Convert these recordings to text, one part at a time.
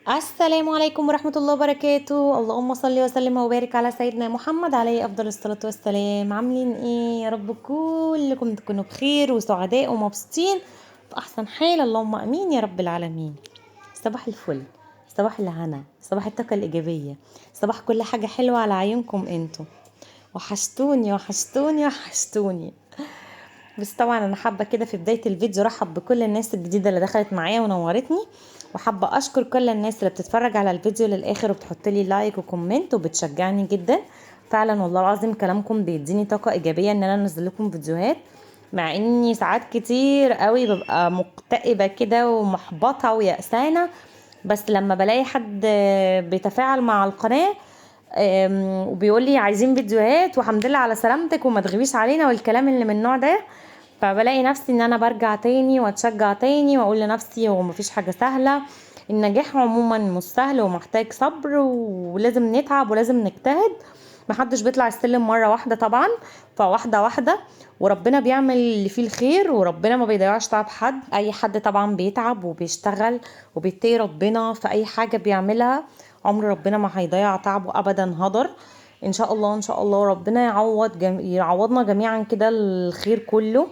السلام عليكم ورحمة الله وبركاته. اللهم صل وسلم وبارك على سيدنا محمد عليه أفضل الصلاة والسلام. عاملين ايه يا رب؟ كلكم تكونوا بخير وسعداء ومبسوطين في أحسن حال، اللهم أمين يا رب العالمين. صباح الفل، صباح الهنا، صباح الطاقة الإيجابية، صباح كل حاجة حلوة على عيونكم انتوا. وحشتوني وحشتوني وحشتوني. بس طبعا انا حابه كده في بدايه الفيديو رحب بكل الناس الجديده اللي دخلت معايا ونورتني، وحابه اشكر كل الناس اللي بتتفرج على الفيديو للاخر وبتحط لي لايك وكومنت وبتشجعني جدا. فعلا والله العظيم كلامكم بيديني طاقه ايجابيه ان انا انزل لكم فيديوهات، مع اني ساعات كتير قوي ببقى مكتئبه كده ومحبطه ويأسانه. بس لما بلاقي حد بيتفاعل مع القناه وبيقول لي عايزين فيديوهات وحمد لله على سلامتك وما تغيبيش علينا والكلام اللي من النوع ده، فبلاقي نفسي ان انا برجع تاني واتشجع تاني واقول لنفسي هو مفيش حاجة سهلة. النجاح عموما مش سهل ومحتاج صبر ولازم نتعب ولازم نجتهد. محدش بيطلع السلم مرة واحدة طبعا، فواحدة واحدة، وربنا بيعمل اللي فيه الخير وربنا ما بيضيعش تعب حد. اي حد طبعا بيتعب وبيشتغل وبيتقي ربنا في اي حاجة بيعملها، عمر ربنا ما هيضيع تعبه ابدا هدر. ان شاء الله ان شاء الله ربنا يعوضنا جميعا كده الخير كله،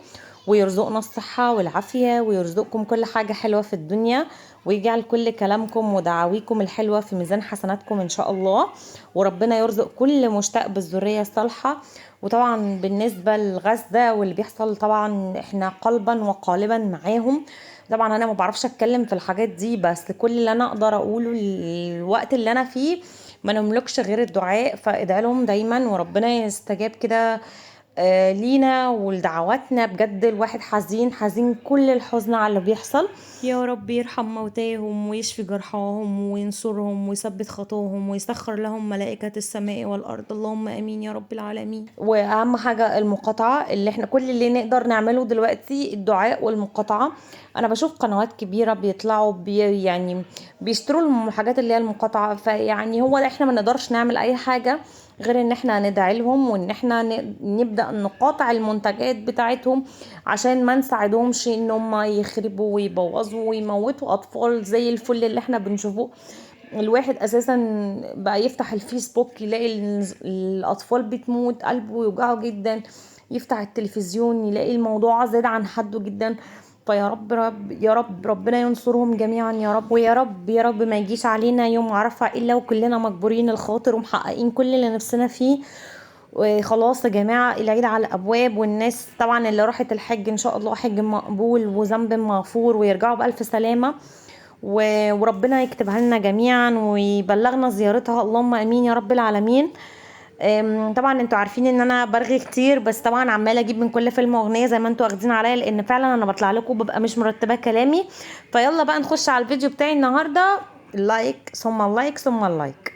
ويرزقنا الصحة والعافية ويرزقكم كل حاجة حلوة في الدنيا، ويجعل كل كلامكم ودعاويكم الحلوة في ميزان حسناتكم ان شاء الله. وربنا يرزق كل مشتاق بالذرية الصالحة. وطبعا بالنسبة للغزة واللي بيحصل طبعا احنا قلبا وقالبا معاهم. طبعا انا ما بعرفش اتكلم في الحاجات دي، بس كل اللي انا اقدر اقوله الوقت اللي انا فيه ما نملكش غير الدعاء، فادعي لهم دايما وربنا يستجاب كده لينا ولدعواتنا. بجد الواحد حزين حزين كل الحزن على اللي بيحصل. يا رب يرحم موتاهم ويشفي جرحاهم وينصرهم ويثبت خطاهم ويسخر لهم ملائكة السماء والأرض، اللهم أمين يا رب العالمين. وأهم حاجة المقاطعة، اللي احنا كل اللي نقدر نعمله دلوقتي الدعاء والمقاطعة. أنا بشوف قنوات كبيرة بيطلعوا يعني بيشتروا لهم الحاجات اللي هي المقاطعة، فيعني هو احنا ما نقدرش نعمل أي حاجة غير ان احنا ندعي لهم وان احنا نبدأ نقاطع المنتجات بتاعتهم، عشان ما نساعدهمش ان هم يخربوا ويبوظوا ويموتوا اطفال زي الفل اللي احنا بنشوفه. الواحد اساسا بقى يفتح الفيسبوك يلاقي الاطفال بتموت قلبه يوجعه جدا، يفتح التلفزيون يلاقي الموضوع زاد عن حده جدا. فيا رب يا رب ربنا ينصرهم جميعا يا رب، ويا رب يا رب ما يجيش علينا يوم عرفة الا وكلنا مجبورين الخاطر ومحققين كل اللي نفسنا فيه. وخلاص يا جماعة العيد على الأبواب، والناس طبعا اللي راحت الحج إن شاء الله حج مقبول وذنب مغفور ويرجعوا بألف سلامة، وربنا يكتبها لنا جميعا ويبلغنا زيارتها، اللهم امين يا رب العالمين. طبعا انتوا عارفين ان انا برغي كتير، بس طبعا عماله اجيب من كل فيلم اغنيه زي ما انتوا واخدين عليا، لان فعلا انا بطلع لكم ببقى مش مرتبه كلامي. فيلا بقى نخش على الفيديو بتاعي النهارده. اللايك ثم اللايك ثم اللايك.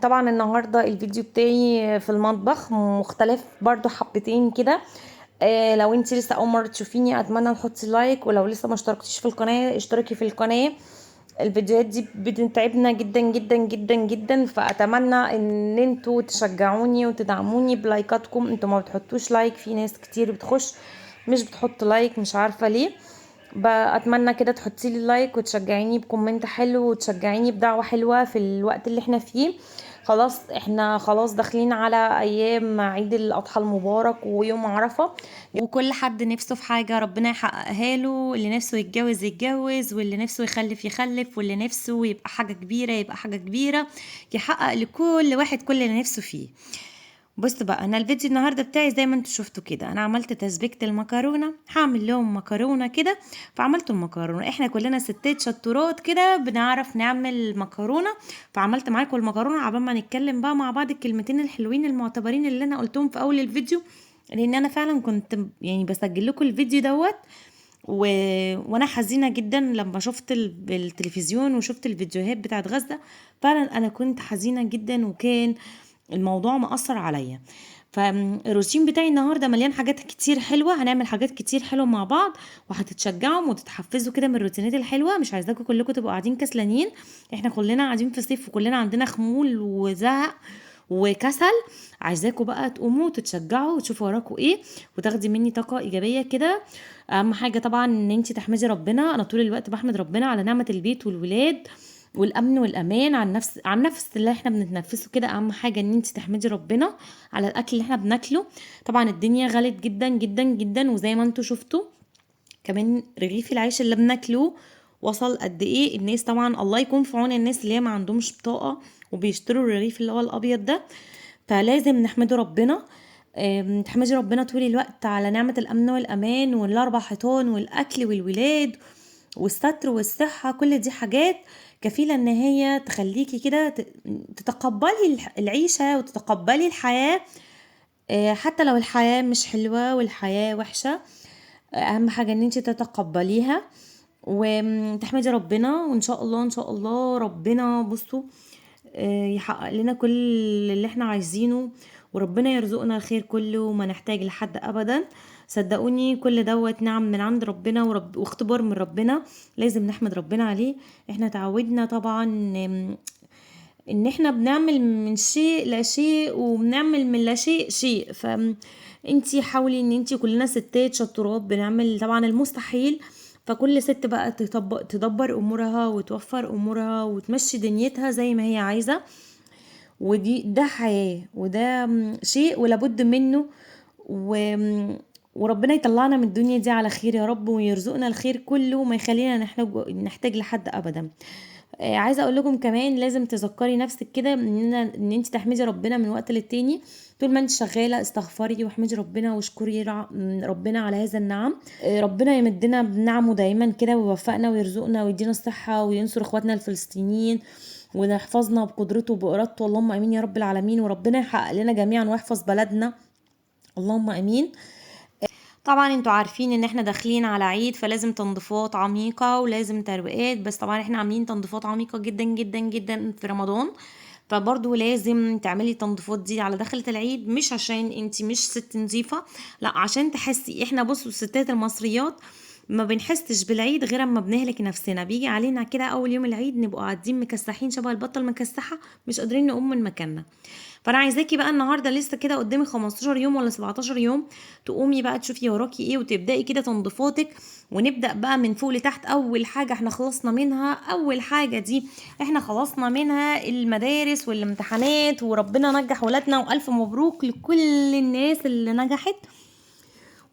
طبعا النهارده الفيديو بتاعي في المطبخ مختلف برضو حبتين كده. لو انت لسه اول مره تشوفيني اتمنى تحطي لايك، ولو لسه ما اشتركتيش في القناه اشتركي في القناه. الفيديوهات دي بتتعبنا جدا جدا جدا جدا، فاتمنى ان انتوا تشجعوني وتدعموني بلايكاتكم. انتوا ما بتحطوش لايك، في ناس كتير بتخش مش بتحط لايك مش عارفه ليه. اتمنى كده تحطي لي لايك وتشجعيني بكومنت حلو وتشجعيني بدعوه حلوه في الوقت اللي احنا فيه. خلاص احنا خلاص داخلين على ايام عيد الاضحى المبارك ويوم عرفه، وكل حد نفسه في حاجة ربنا يحققها له. اللي نفسه يتجوز يتجوز، واللي نفسه يخلف يخلف، واللي نفسه يبقى حاجة كبيرة يبقى حاجة كبيرة، يحقق لكل واحد كل اللي نفسه فيه. بص بقى، انا الفيديو النهارده بتاعي زي ما انتوا شفتوا كده، انا عملت تسبيكة المكرونه، هعمل لهم مكرونه كده. فعملت المكرونه، احنا كلنا ستات شطورات كده بنعرف نعمل مكرونه. فعملت معاكم المكرونه عبال ما نتكلم بقى مع بعض الكلمتين الحلوين المعتبرين اللي انا قلتهم في اول الفيديو، لان انا فعلا كنت يعني بسجل لكم الفيديو دوت و... وانا حزينه جدا لما شفت التلفزيون وشفت الفيديوهات بتاعت غزه. فعلا انا كنت حزينه جدا وكان الموضوع مأثر عليا. فالروتين بتاعي النهارده مليان حاجات كتير حلوه، هنعمل حاجات كتير حلوه مع بعض وهتتشجعوا وتتحفزوا كده من الروتينات الحلوه. مش عايزاكم كلكم تبقوا قاعدين كسلانين، احنا كلنا قاعدين في صيف وكلنا عندنا خمول وزهق وكسل. عايزاكم بقى تقوموا تتشجعوا وتشوفوا وراكوا ايه وتاخدي مني طاقه ايجابيه كده. اهم حاجه طبعا ان انت تحمدي ربنا، انا طول الوقت بحمد ربنا على نعمه البيت والولاد والامن والامان عن نفس اللي احنا بنتنفسه كده. اهم حاجه ان انت تحمدي ربنا على الاكل اللي احنا بناكله. طبعا الدنيا غلت جدا جدا جدا، وزي ما انتوا شفتوا كمان رغيف العيش اللي بناكله وصل قد ايه. الناس طبعا الله يكون في عون الناس اللي هي ما عندهمش بطاقه وبيشتروا الرغيف اللي هو الابيض ده. فلازم نحمد ربنا. تحمدي ربنا طول الوقت على نعمة الأمن والأمان والأربع حيطان والأكل والولاد والستر والصحة. كل دي حاجات كفيلة ان هي تخليكي كده تتقبلي العيشة وتتقبلي الحياة. حتى لو الحياة مش حلوة والحياة وحشة، اهم حاجة ان انت تتقبليها وتحمدي ربنا. وان شاء الله ان شاء الله ربنا بصوا يحقق لنا كل اللي احنا عايزينه، وربنا يرزقنا الخير كله وما نحتاج لحد ابدا. صدقوني كل دوت نعم من عند ربنا واختبار من ربنا، لازم نحمد ربنا عليه. احنا تعودنا طبعا ان احنا بنعمل من شيء لا شيء وبنعمل من لا شيء شيء. فانتي حاولي ان انتي، كلنا ستات شطورات بنعمل طبعا المستحيل. فكل ست بقى تدبر امورها وتوفر امورها وتمشي دنيتها زي ما هي عايزة. ده حياة وده شيء ولابد منه. و... وربنا يطلعنا من الدنيا دي على خير يا رب، ويرزقنا الخير كله وما يخلينا نحتاج لحد ابدا. عايزه اقول لكم كمان لازم تذكري نفسك كده ان انت تحمدي ربنا من وقت للتاني. طول ما انت شغاله استغفري واحمدي ربنا واشكري ربنا على هذا النعم. ربنا يمدنا بنعمه دايما كده ويوفقنا ويرزقنا ويدينا الصحه وينصر اخواتنا الفلسطينيين ويحفظنا بقدرته وبإرادته. اللهم امين يا رب العالمين. وربنا يحقق لنا جميعا ويحفظ بلدنا، اللهم امين. طبعا انتوا عارفين ان احنا داخلين على عيد، فلازم تنظيفات عميقة ولازم ترويقات. بس طبعا احنا عاملين تنظيفات عميقة جدا جدا جدا في رمضان، فبرضو لازم تعملي تنظيفات دي على دخلة العيد. مش عشان انتي مش ست نظيفة، لا عشان تحسي. احنا بصوا الستات المصريات ما بنحسش بالعيد غير اما بنهلك نفسنا. بيجي علينا كده اول يوم العيد نبقى قاعدين مكسحين شبه البطه المكسحه، مش قادرين نقوم من مكاننا. فانا عايزاكي بقى النهارده لسه كده قدامي 15 يوم ولا 17 يوم تقومي بقى تشوفي وراكي ايه وتبداي كده تنظيفاتك. ونبدا بقى من فوق لتحت. اول حاجه احنا خلصنا منها، اول حاجه دي احنا خلصنا منها المدارس والامتحانات، وربنا نجح ولادنا. والف مبروك لكل الناس اللي نجحت،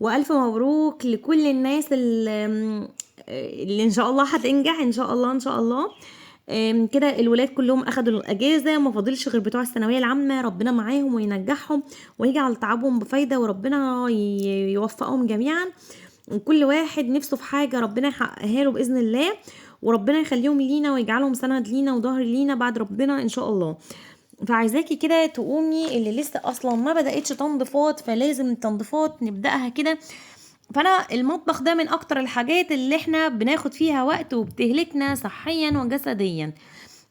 والف مبروك لكل الناس اللي ان شاء الله هتنجح ان شاء الله ان شاء الله. كده الولاد كلهم اخدوا الاجازه، ما فاضلش غير بتوع الثانويه العامه. ربنا معاهم وينجحهم ويجعل تعبهم بفايده، وربنا يوفقهم جميعا. وكل واحد نفسه في حاجه ربنا يحققها له باذن الله، وربنا يخليهم لينا ويجعلهم سند لينا وظهر لينا بعد ربنا ان شاء الله. فعايزاكي كده تقومي اللي لسه اصلا ما بدأتش تنظيفات، فلازم التنظيفات نبدأها كده. فانا المطبخ ده من اكتر الحاجات اللي احنا بناخد فيها وقت وبتهلكنا صحيا وجسديا.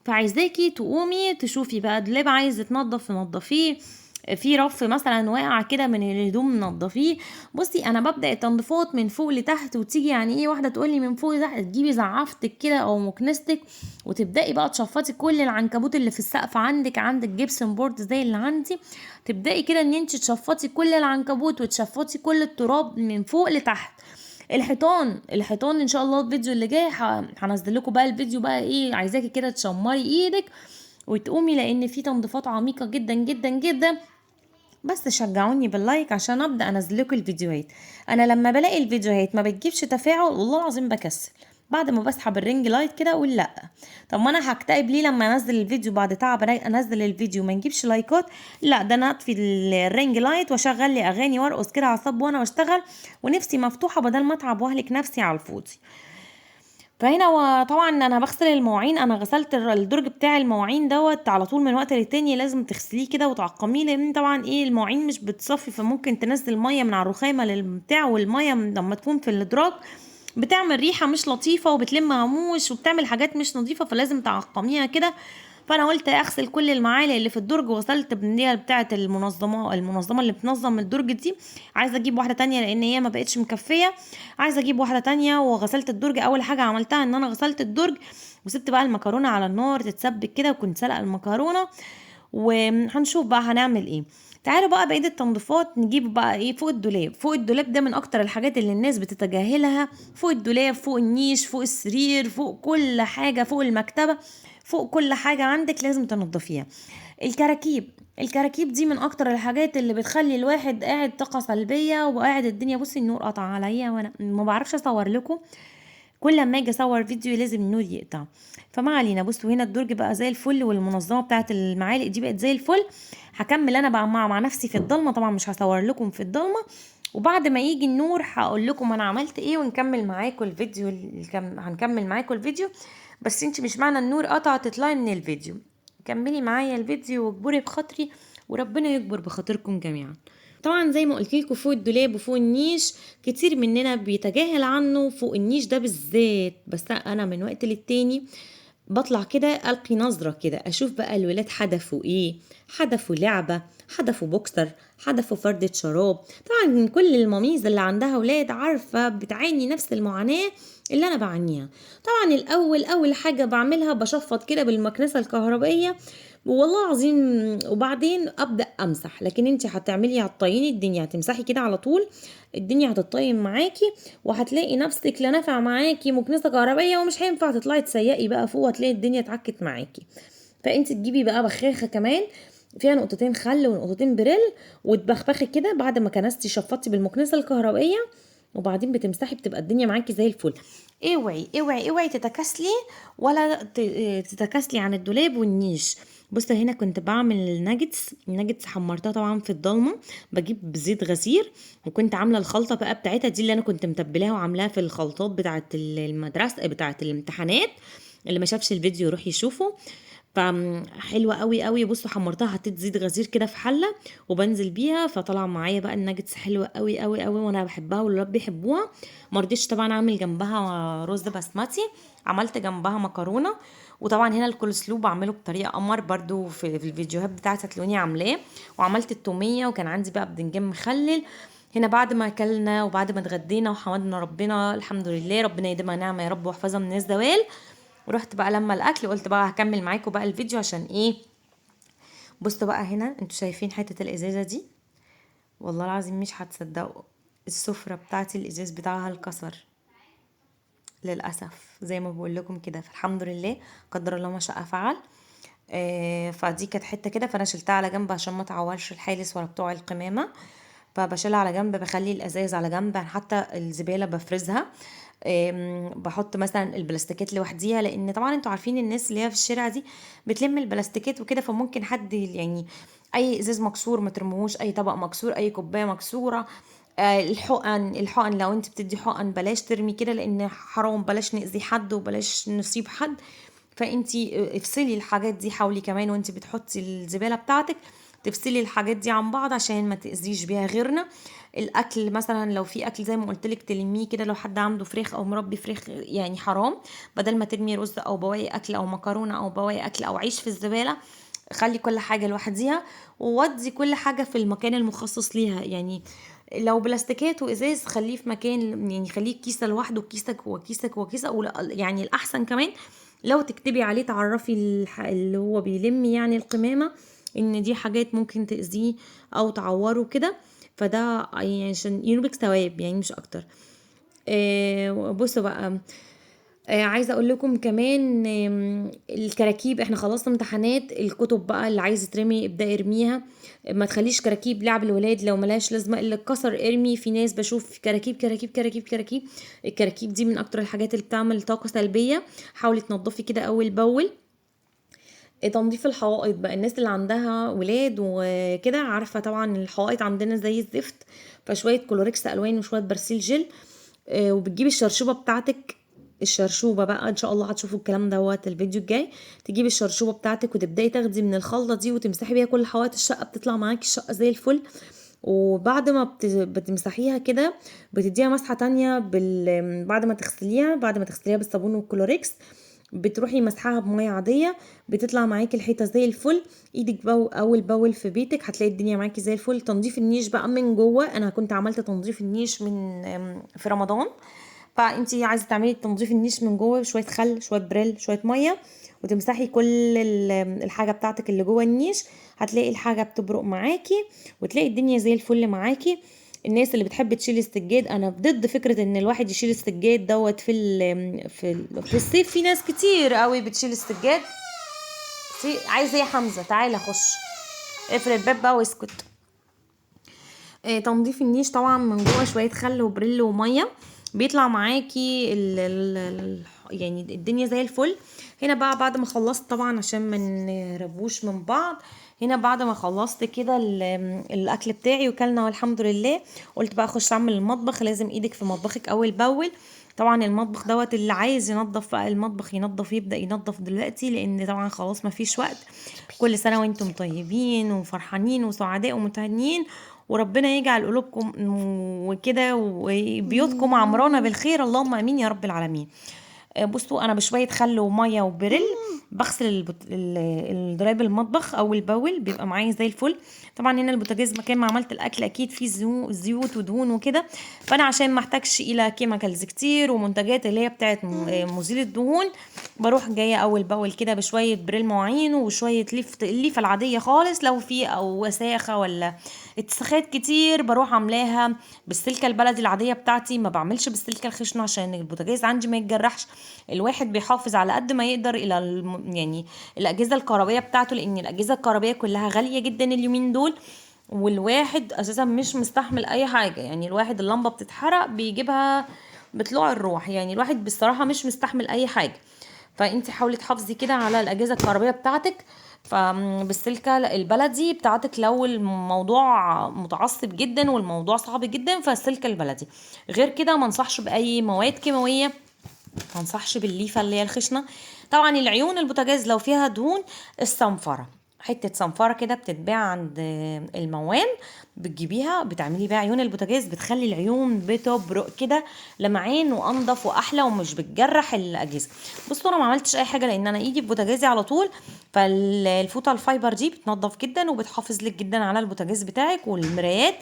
فعايزاكي تقومي تشوفي بقى دولاب عايز يتنضف تنضفيه، في رف مثلا واقع كده من الهدوم ننضفيه. بصي انا ببدا التنظيفات من فوق لتحت، وتيجي يعني ايه واحده تقولي من فوق لتحت، تجيبي زعفتك كده او مكنستك وتبداي بقى تشفطي كل العنكبوت اللي في السقف. عندك جبسن بورد زي اللي عندي، تبداي كده ان انت تشفطي كل العنكبوت وتشفطي كل التراب من فوق لتحت. الحيطان ان شاء الله الفيديو اللي جاي هنزل لكم بقى الفيديو بقى ايه. عايزاكي كده تشمري ايدك وتقومي، لان في تنظيفات عميقه جدا جدا جدا. بس شجعوني باللايك عشان ابدا انزل لكم الفيديوهات. انا لما بلاقي الفيديوهات ما بتجيبش تفاعل والله العظيم بكسل، بعد ما بسحب الرينج لايت كده اقول لا. طب ما انا هكتئب ليه لما انزل الفيديو بعد تعب انزل الفيديو ما نجيبش لايكات؟ لا ده انا اطفي الرينج لايت واشغل لي اغاني وارقص كده على الصب وانا بشتغل ونفسي مفتوحه بدل ما اتعب واهلك نفسي على الفاضي. فهنا وطبعا انا بغسل المواعين. انا غسلت الدرج بتاع المواعين دوت على طول من وقت للتاني، لازم تغسليه كده وتعقميه، لان طبعا ايه المواعين مش بتصفي، فممكن تنزل ميه من على الرخامه للبتاع، والميه لما تكون في الادراج بتعمل ريحه مش لطيفه وبتلم هاموش وبتعمل حاجات مش نظيفه، فلازم تعقميها كده. فانا قلت اغسل كل المعالق اللي في الدرج، وغسلت بالنيه بتاعه المنظمه اللي بتنظم الدرج دي. عايزه اجيب واحده تانية لان هي ما بقتش مكفيه، عايزه اجيب واحده تانية. وغسلت الدرج. اول حاجه عملتها ان انا غسلت الدرج وسبت بقى المكرونه على النار تتسبك كده، وكنت سلقه المكرونه. وهنشوف بقى هنعمل ايه. تعالوا بقى بقية التنظيفات نجيب بقى ايه فوق الدولاب. فوق الدولاب ده من اكتر الحاجات اللي الناس بتتجاهلها. فوق الدولاب، فوق النيش، فوق السرير، فوق كل حاجة، فوق المكتبة. فوق كل حاجة عندك لازم تنضفيها. الكراكيب دي من اكتر الحاجات اللي بتخلي الواحد قاعد طاقة سلبية وقاعد الدنيا. بصي النور قطع عليا وانا ما بعرفش اصور لكم، كل ما اجي اصور فيديو لازم النور يقطع. فما علينا. بصوا هنا الدرج بقى زي الفل، والمنظمه بتاعت المعالق دي بقت زي الفل. هكمل انا بقى مع نفسي في الضلمه، طبعا مش هصور لكم في الضلمه، وبعد ما يجي النور هقول لكم انا عملت ايه ونكمل معاكم الفيديو. هنكمل معاكم الفيديو، بس انت مش معنى النور قطع تطلعي من الفيديو، كملي معايا الفيديو واجبري بخاطري وربنا يكبر بخاطركم جميعا. طبعا زي ما قلت لكم فوق الدولاب وفوق النيش كتير مننا بيتجاهل عنه، فوق النيش ده بالذات. بس انا من وقت للتاني بطلع كده القي نظرة كده اشوف بقى الولاد حدفوا ايه، حدفوا لعبة، حدفوا بوكسر، حدفوا فردة شراب. طبعا كل الماميز اللي عندها ولاد عارفة بتعاني نفس المعاناة اللي انا بعانيها. طبعا اول حاجة بعملها بشفط كده بالمكنسة الكهربائية والله العظيم، وبعدين ابدا امسح. لكن انت هتعملي هتطيني الدنيا، هتمسحي كده على طول الدنيا هتطين معاكي، وهتلاقي نفسك لا نافع معاكي مكنسه كهربائيه، ومش هينفع تطلعي تسيقي بقى فوق، هتلاقي الدنيا اتعكت معاكي. فانت تجيبي بقى بخاخه كمان فيها نقطتين خل ونقطتين بريل، وتبخبخي كده بعد ما كنستي شفطتي بالمكنسه الكهربائيه، وبعدين بتمسحي بتبقى الدنيا معاكي زي الفل. اوعي تتكاسلي ولا تتكاسلي عن الدولاب والنيش. بص هنا كنت بعمل الناجتس حمرتها طبعا في الضلمه، بجيب زيت غزير، وكنت عامله الخلطه بقى بتاعتها دي اللي انا كنت متبلاها وعاملاها في الخلطات بتاعه المدرسه بتاعه الامتحانات. اللي ما شافش الفيديو يروح يشوفه. فحلوه قوي. بصوا حمرتها، حطيت زيت غزير كده في حله وبنزل بيها، فطلع معايا بقى الناجتس حلوه قوي وانا بحبها والولاد بيحبوها. ما رضيتش طبعا اعمل جنبها رز بسمتي، عملت جنبها مكرونه. وطبعا هنا الكولسلو بعمله بطريقه قمر برضو في الفيديوهات بتاعتي هتلاقوني عاملاه. وعملت التوميه، وكان عندي بقى بدنجان مخلل. هنا بعد ما اكلنا وبعد ما اتغدينا وحمدنا ربنا الحمد لله، ربنا يديمها نعمه يا رب واحفظها من الزوال، ورحت بقى لما الاكل قلت بقى هكمل معاكم بقى الفيديو عشان ايه. بصوا بقى هنا انتوا شايفين حته الازازه دي، والله العظيم مش هتصدقوا السفره بتاعتي الازاز بتاعها اتكسر للاسف زي ما بقول لكم كده. فالحمد لله قدر الله ما شاء فعل. فدي كانت حته كده، فانا شلتها على جنب عشان ما تعورش الحالس ولا بتوع القمامه. فبشيلها على جنب، بخلي الازاز على جنب، حتى الزباله بفرزها. بحط مثلا البلاستيكات لوحديها، لان طبعا انتوا عارفين الناس اللي هي في الشارع دي بتلم البلاستيكات وكده، فممكن حد يعني اي ازاز مكسور ما ترموهوش، اي طبق مكسور، اي كوبايه مكسوره. الحقن لو انت بتدي حقن بلاش ترمي كده، لان حرام، بلاش نأذي حد وبلاش نصيب حد. فانتي افصلي الحاجات دي، حاولي كمان وانتي بتحطي الزبالة بتاعتك تفصلي الحاجات دي عن بعض عشان ما تأذيش بيها غيرنا. الاكل مثلا لو في اكل زي ما قلت لك تلميه كده، لو حد عنده فراخ او مربي فراخ يعني حرام، بدل ما ترمي رز او بواقي اكل او مكرونه او بواقي اكل او عيش في الزباله، خلي كل حاجه لوحديها، وودي كل حاجه في المكان المخصص ليها. يعني لو بلاستيكات وازاز خليه في مكان، يعني خليه كيسه لوحده، كيسك وكيسك وكيسه. يعني الاحسن كمان لو تكتبي عليه تعرفي اللي هو بيلم يعني القمامه ان دي حاجات ممكن تأذيه او تعوره كده. فده يعني عشان ينوبك ثواب يعني مش اكتر. بصوا بقى، عايزه اقول لكم كمان الكراكيب احنا خلصنا امتحانات، الكتب بقى اللي عايزه ترمي ابدأي ارميها. ما تخليش كراكيب لعب الولاد لو ملاش لازمه، اللي اتكسر ارمي. في ناس بشوف كراكيب كراكيب كراكيب كراكيب، الكراكيب دي من اكتر الحاجات اللي بتعمل طاقه سلبيه. حاولي تنظفي كده اول باول. تنظيف الحوائط بقى، الناس اللي عندها ولاد وكده عارفه طبعا الحوائط عندنا زي الزفت، فشويه كلوريكس الوان وشويه برسيل جل. وبتجيبي الشرشوبه بتاعتك، الشرشوبه بقى ان شاء الله هتشوفوا الكلام دوت الفيديو الجاي. تجيبي الشرشوبه بتاعتك وتبداي تاخدي من الخلطه دي وتمسحي بيها كل حوائط الشقه، بتطلع معاكي الشقه زي الفل. وبعد ما بتمسحيها كده بتديها مسحه تانية بعد ما تغسليها بالصابون والكلوريكس، بتروحي مسحها بميه عاديه، بتطلع معاكي الحيطه زي الفل. ايدك اول باول في بيتك هتلاقي الدنيا معاكي زي الفل. تنظيف النيش بقى من جوه، انا كنت عملت تنظيف النيش من في رمضان. فانتي عايزه تعملي تنظيف النيش من جوه، شويه خل شويه بريل شويه ميه، وتمسحي كل الحاجه بتاعتك اللي جوه النيش، هتلاقي الحاجه بتبرق معاكي وتلاقي الدنيا زي الفل معاكي. الناس اللي بتحب تشيل السجاد، انا ضد فكره ان الواحد يشيل السجاد دوت في الصيف. في ناس كتير قوي بتشيل السجاد عايز ايه يا حمزه؟ تعالى خش، اقفل الباب بقى واسكت. تنظيف النيش طبعا من جوه شويه خل وبريل وميه بيطلع معاكي يعني الدنيا زي الفل. هنا بقى بعد ما خلصت طبعا عشان ما نربوش من بعض، هنا بعد ما خلصت كده الاكل بتاعي وكلنا والحمد لله، قلت بقى اخش اعمل المطبخ. لازم ايدك في مطبخك اول باول. طبعا المطبخ دوت اللي عايز ينظف بقى المطبخ ينظف، يبدأ ينظف دلوقتي، لان طبعا خلاص ما فيش وقت. كل سنة وانتم طيبين وفرحانين وسعداء ومتهنيين، وربنا يجعل قلوبكم وكده وبيوتكم عمرانة بالخير، اللهم امين يا رب العالمين. بصوا انا بشويه خل وميه وبريل بغسل الدرايب المطبخ اول باول، بيبقى معايا زي الفل. طبعا هنا البوتاجاز مكان ما عملت الاكل اكيد فيه زيوت ودهون وكده، فانا عشان ما احتاجش الى كيميكالز كتير ومنتجات اللي هي بتاعت مزيل الدهون، بروح جايه اول باول كده بشويه بريل مواعين وشويه الليفه العاديه خالص، لو في او وساخه ولا اتساخات كتير بروح عاملاها بالسلكه البلدي العاديه بتاعتي، ما بعملش بالسلكه الخشنه عشان البوتاجاز عندي ما يتجرحش. الواحد بيحافظ على قد ما يقدر الى يعني الاجهزه الكهربائيه بتاعته، لان الاجهزه الكهربائيه كلها غاليه جدا اليومين دول، والواحد اساسا مش مستحمل اي حاجه. يعني الواحد اللمبه بتتحرق بيجيبها بطلوع الروح، يعني الواحد بصراحه مش مستحمل اي حاجه. فانت حاولي تحافظي كده على الاجهزه الكهربائيه بتاعتك فبالسلكه البلدي بتاعتك. لو الموضوع متعصب جدا والموضوع صعب جدا فالسلكه البلدي. غير كده ما انصحش باي مواد كيماويه، ما انصحش بالليفه اللي هي الخشنه. طبعا العيون البوتاجاز لو فيها دهون، الصنفره، حته صنفره كده بتتباع عند الموان، بتجيبيها بتعملي بيها عيون البوتاجاز، بتخلي العيون بتبرق كده لمعان وانضف واحلى ومش بتجرح الاجهزه. بصوا انا ما عملتش اي حاجه لان انا ايدي في بوتاجازي على طول، فالفوطه الفايبر دي بتنضف جدا وبتحافظ لك جدا على البوتاجاز بتاعك. والمرايات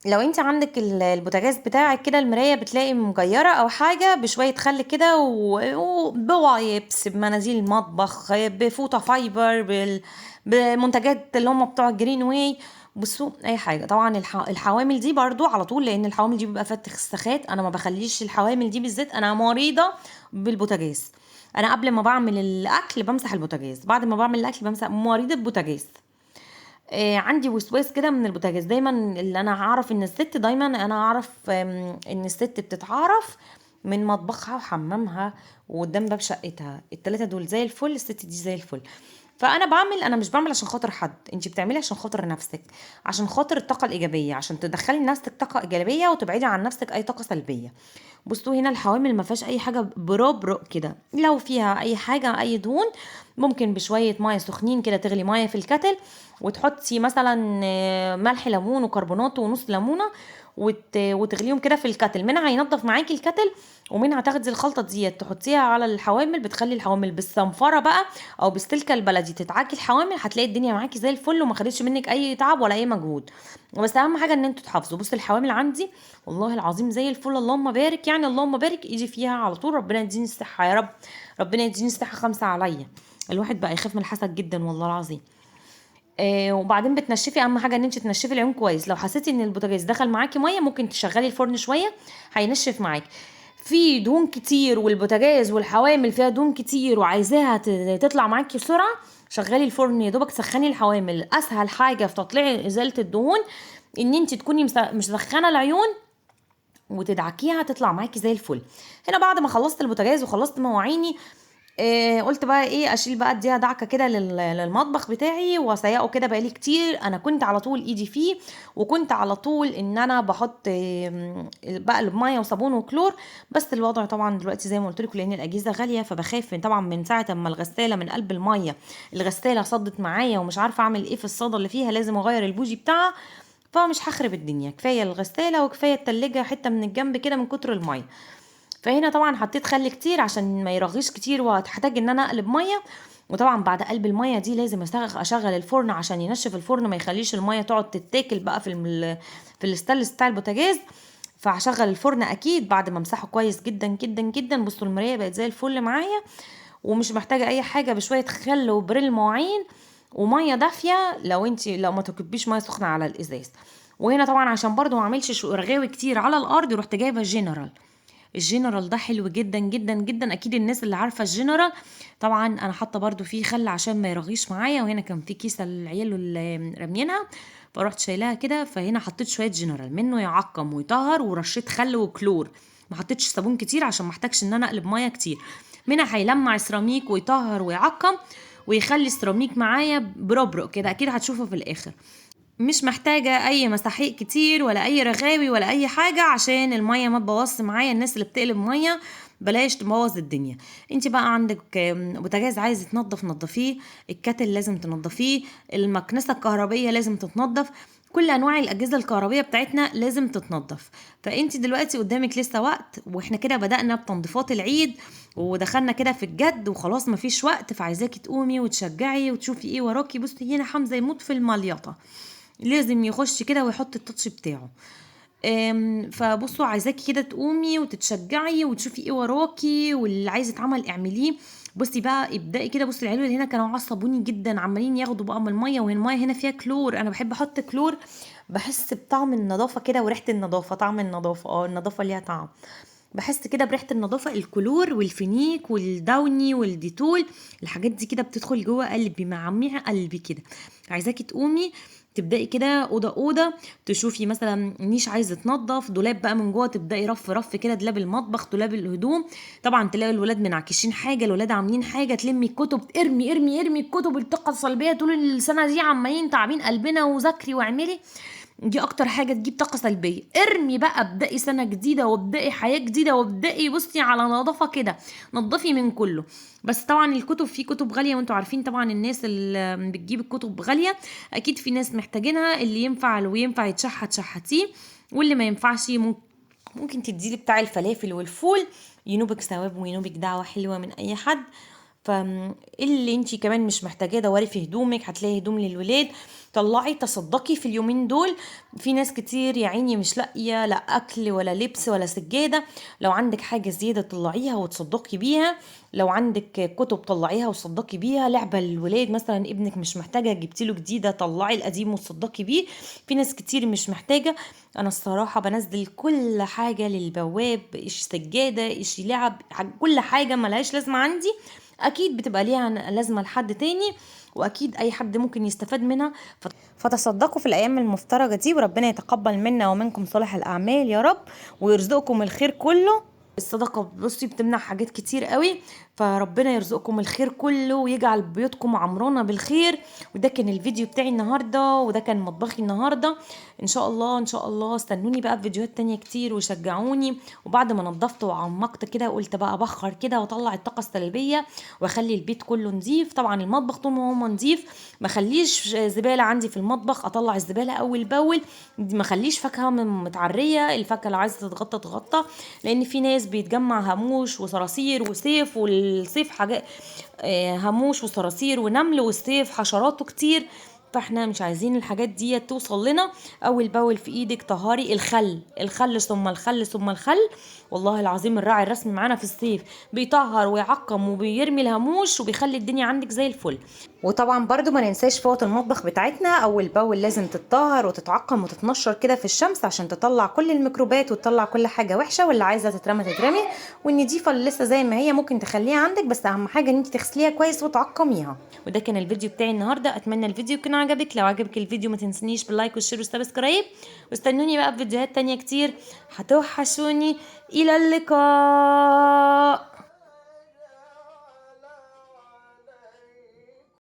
لو انت عندك البوتاجاز بتاعك كده المرايه بتلاقي مجيره او حاجه، بشويه خل كده وبوايبس بمناديل المطبخ بفوطه فايبر بمنتجات اللي هم بتوع جرين واي. بصوا اي حاجه. طبعا الحوامل دي برضو على طول، لان الحوامل دي بيبقى فيها تخسخات، انا ما بخليش الحوامل دي بالذات، انا مريضه بالبوتاجاز. انا قبل ما بعمل الاكل بمسح البوتاجاز، بعد ما بعمل الاكل بمسح، مريضه بوتاجاز. عندي وسواس كده من البوتاجاز دايما. اللي انا اعرف ان الست دايما انا اعرف ان الست بتتعرف من مطبخها وحمامها وقدام باب شقتها، التلاتة دول زي الفل، الست دي زي الفل. فانا بعمل، انا مش بعمل عشان خاطر حد، انت بتعملي عشان خاطر نفسك، عشان خاطر الطاقه الايجابيه، عشان تدخلي لنفسك طاقه ايجابيه وتبعدي عن نفسك اي طاقه سلبيه. بصوا هنا الحوامل ما فيهاش اي حاجه بربرق كده، لو فيها اي حاجه اي دهون ممكن بشويه ميه سخنين كده، تغلي ميه في الكتل وتحطي مثلا ملح ليمون وكربونات ونص ليمونه وتغليهم كده في الكتل، منها هينضف معاكي الكتل، ومنها تاخدي الخلطه دي تحطيها على الحوامل، بتخلي الحوامل بالصنفره بقى او بالسلكه البلدي تدعكي الحوامل، هتلاقي الدنيا معاكي زي الفل وما خدتش منك اي تعب ولا اي مجهود. بس اهم حاجه ان انتوا تحافظوا. بص الحوامل عندي والله العظيم زي الفل، اللهم بارك، يعني اللهم بارك، ايدي فيها على طول، ربنا يديني الصحه يا رب، ربنا يديني الصحه خمسه عليا. الواحد بقى يخاف من الحسد جدا والله العظيم. وبعدين بتنشفي، اهم حاجه ان انت تنشفي العيون كويس. لو حسيتي ان البوتاجاز دخل معاكي ميه ممكن تشغلي الفرن شويه هينشف معاكي. في دهون كتير والبوتاجاز والحوامل فيها دهون كتير وعايزاها تطلع معاكي بسرعه، شغلي الفرن يا دوبك سخني الحوامل. اسهل حاجه في تطليع ازاله الدهون ان انت تكوني مسخنه العيون وتدعكيها تطلع معاكي زي الفل. هنا بعد ما خلصت البوتاجاز وخلصت مواعيني، قلت بقى ايه، اشيل بقى اديها دعكه كده للمطبخ بتاعي واسيقه كده بقالي كتير. انا كنت على طول ايدي فيه، وكنت على طول ان انا بحط بقلب ميه وصابون وكلور. بس الوضع طبعا دلوقتي زي ما قلت لكم لان الاجهزه غاليه، فبخاف طبعا من ساعه اما الغساله من قلب الميه الغساله صدت معايا ومش عارفه اعمل ايه في الصدى اللي فيها، لازم اغير البوجي بتاعها. فمش هخرب الدنيا، كفايه الغساله وكفايه التلاجة حته من الجنب كده من كتر الميه. فهنا طبعا حطيت خل كتير عشان ما يرغيش كتير، وهتحتاج ان انا اقلب ميه. وطبعا بعد قلب الميه دي لازم اشغل الفرن عشان ينشف الفرن، ما يخليش الميه تقعد تتاكل بقى في الستانلس بتاع البوتاجاز. فهشغل الفرن اكيد بعد ما امسحه كويس جدا جدا جدا. بصوا المرايه بقت زي الفل معايا ومش محتاجه اي حاجه، بشويه خل وبريل مواعين وميه دافيه، لو ما تكبيش ميه سخنه على الازاز. وهنا طبعا عشان برضو ما اعملش رغاوي كتير على الارض رحت جايبه جنرال. الجنرال ده حلو جدا جدا جدا، اكيد الناس اللي عارفه الجنرال. طبعا انا حاطه برضو فيه خل عشان ما يرغيش معايا، وهنا كان في كيسه العيال اللي رامينها فرحت شايلاها كده، فهنا حطيت شويه جنرال منه يعقم ويطهر، ورشيت خل وكلور، ما حطيتش صابون كتير عشان ما احتاجش ان انا اقلب ميه كتير. منها هيلمع سيراميك ويطهر ويعقم ويخلي السيراميك معايا بربرق كده، اكيد هتشوفه في الاخر. مش محتاجة اي مساحيق كتير ولا اي رغاوي ولا اي حاجة عشان المية ما تبوظش معايا. الناس اللي بتقلب مية بلاش تبوظ الدنيا. انت بقى عندك بوتاجاز عايز يتنضف نضفيه، الكاتل لازم تنضفيه، المكنسة الكهربية لازم تتنضف، كل انواع الاجهزه الكهربيه بتاعتنا لازم تتنضف. فانت دلوقتي قدامك لسه وقت، واحنا كده بدأنا بتنظيفات العيد ودخلنا كده في الجد وخلاص مفيش وقت، فعايزاكي تقومي وتشجعي وتشوفي ايه وراكي. بصي هنا حمزه يموت في المليطه، لازم يخش كده ويحط التاتش بتاعه. فبصوا عايزاكي كده تقومي وتتشجعي وتشوفي ايه وراكي، واللي عايز يتعمل اعمليه. بصي بقى ابدأي كده. بصي العيال اللي هنا كانوا عصبوني جدا، عمالين ياخدوا بقى من الميه، وهي الميه هنا فيها كلور، انا بحب احط كلور، بحس بطعم النظافه كده وريحه النظافه، طعم النظافه، النظافه ليها طعم، بحس كده بريحه النظافه. الكلور والفينيك والداوني والديتول، الحاجات دي كده بتدخل جوه قلبي معميها قلبي كده. عايزاكي تقومي تبداي كده اوضه اوضه، تشوفي مثلا نيش عايزه تنضف، دولاب بقى من جوه تبداي رف رف كده، دولاب المطبخ، دولاب الهدوم. طبعا تلاقي الولاد منعكشين حاجه، الولاد عاملين حاجه، تلمي الكتب، ارمي ارمي ارمي الكتب، الطاقه السلبيه طول السنه دي عمالين تعبين قلبنا وذاكري واعملي، دي اكتر حاجه تجيب طاقه سلبيه. ارمي بقى، ابدأي سنه جديده وابدأي حياه جديده وابدأي بصي على نظافه كده، نظفي من كله. بس طبعا الكتب، في كتب غاليه وانتوا عارفين طبعا الناس اللي بتجيب الكتب غاليه، اكيد في ناس محتاجينها، اللي ينفع لو ينفع يتشحت شحتيه، واللي ما ينفعش ممكن تديلي بتاع الفلافل والفول، ينوبك ثواب وينوبك دعوه حلوه من اي حد. فاللي انتي كمان مش محتاجاه دوري في هدومك، هتلاقي هدوم للولاد، طلعي تصدقي في اليومين دول. في ناس كتير يا عيني مش لاقيه لا اكل ولا لبس ولا سجاده، لو عندك حاجه زياده طلعيها وتصدقي بيها، لو عندك كتب طلعيها وتصدقي بيها، لعبه للولاد مثلا ابنك مش محتاجه جبتي له جديده، طلعي القديم وتصدقي بيه. في ناس كتير مش محتاجه. انا الصراحه بنزل كل حاجه للبواب، ايش سجاده ايش لعب، كل حاجه ملهاش لازمه عندي اكيد بتبقى ليها لازمه لحد تاني، واكيد اي حد ممكن يستفاد منها. فتصدقوا في الايام المفترجه دي، وربنا يتقبل منا ومنكم صالح الاعمال يا رب، ويرزقكم الخير كله. الصدقه بصي بتمنع حاجات كتير قوي، فربنا يرزقكم الخير كله ويجعل بيوتكم عمرانه بالخير. وده كان الفيديو بتاعي النهارده، وده كان مطبخي النهارده. ان شاء الله ان شاء الله استنوني بقى في فيديوهات تانية كتير وشجعوني. وبعد ما نضفت وعمقت كده قلت بقى ابخر كده واطلع الطاقه السلبيه واخلي البيت كله نظيف. طبعا المطبخ طول ما هو نظيف، ما خليش زباله عندي في المطبخ، اطلع الزباله اول باول، ما خليش فاكهه متعريه، الفاكهه لو عايزه تتغطى تغطى، لان في ناس بيتجمع هاموش وصراصير وسيف، والسيف حاجات هاموش وصراصير ونمل، والسيف حشراته كتير، فاحنا مش عايزين الحاجات دي توصل لنا. اول باول في ايدك طهاري الخل، الخل ثم الخل ثم الخل. والله العظيم الراعي الرسمي معانا في الصيف بيطهر ويعقم وبيرمي الهاموش وبيخلي الدنيا عندك زي الفل. وطبعا برضو ما ننساش فوط المطبخ بتاعتنا اول باول لازم تتطهر وتتعقم وتتنشر كده في الشمس عشان تطلع كل الميكروبات وتطلع كل حاجه وحشه، واللي عايزه تترمى تترمي، والنضيفه اللي لسه زي ما هي ممكن تخليها عندك، بس اهم حاجه ان انت تغسليها كويس وتعقميها. وده كان الفيديو بتاعي النهارده، اتمنى الفيديو يكون عجبك. لو عجبك الفيديو ما تنسنيش باللايك والشير والسبسكرايب، واستنوني بقى في فيديوهات تانية كتير، هتوحشوني. الى اللقاء.